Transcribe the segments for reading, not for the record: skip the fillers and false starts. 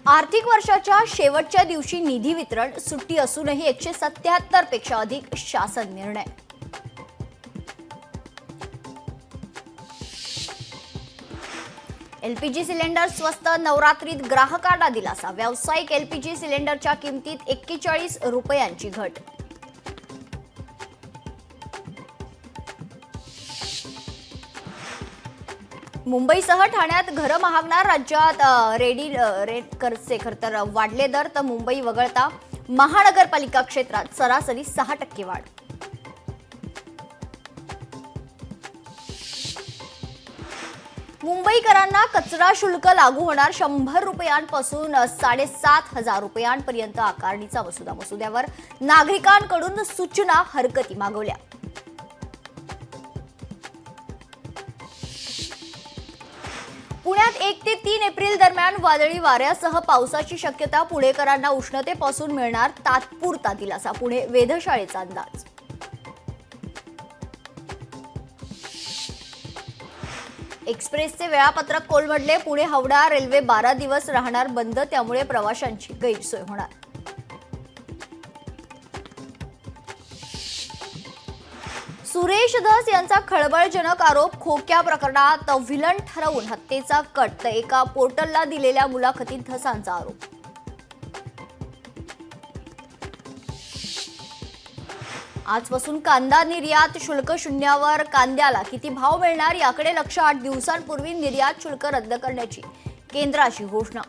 आर्थिक वर्षाच्या शेवटच्या दिवशी निधी वितरण सुट्टी असूनही 177 पेक्षा अधिक शासन निर्णय। एलपीजी सिलेंडर स्वस्त, नवरात्रीत ग्राहकांना दिलासा। व्यावसायिक एलपीजी सिलेंडरच्या किमतीत 41 रुपयांची घट। मुंबईसह ठाण्यात घरं महागणार। राज्यात रेट करचे खरतर वाढले दर, तर मुंबई वगळता महानगरपालिका क्षेत्रात सरासरी 6% वाढ। मुंबईकरांना कचरा शुल्क लागू होणार। 100 रुपयांपासून 7,500 रुपयांपर्यंत आकारणीचा मसुदा। मसुद्यावर नागरिकांकडून सूचना, हरकती मागवल्या। पुण्यात 1 ते 3 एप्रिल दरम्यान वादळी वाऱ्यासह पावसाची शक्यता। पुणेकरांना उष्णतेपासून मिळणार तात्पुरता दिलासा। पुणे वेधशाळेचा अंदाज। एक्सप्रेसचे वेळापत्रक कोलमडले। पुणे हावडा रेल्वे 12 दिवस राहणार बंद, त्यामुळे प्रवाशांची गैरसोय होणार। सुरेश धस यांचा खळबळजनक आरोप। खोक्या प्रकरणात व्हिलन ठरवून हत्येचा कट, तर एका पोर्टलला दिलेल्या मुलाखतीत धसांचा आरोप। आजपासून कांदा निर्यात शुल्क शून्यावर। कांद्याला किती भाव मिळणार याकडे लक्ष। 8 दिवसांपूर्वी निर्यात शुल्क रद्द करण्याची केंद्राची घोषणा।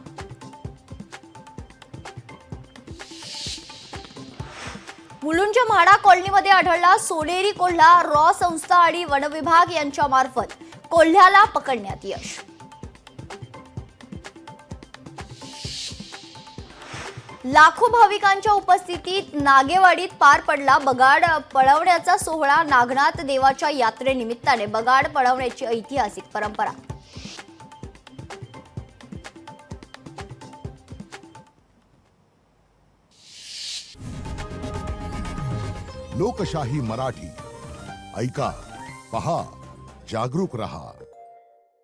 मुलुंडच्या म्हाडा कॉलनीमध्ये आढळला सोनेरी कोल्हा। रॉ संस्था आणि वनविभाग यांच्या मार्फत कोल्ह्याला पकडण्यात यश। लाखो भाविकांच्या उपस्थितीत नागेवाडीत पार पडला बगाड पळवण्याचा सोहळा। नागनाथ देवाच्या यात्रेनिमित्ताने बगाड पळवण्याची ऐतिहासिक परंपरा। लोकशाही मराठी ऐका, पहा, जागरूक रहा।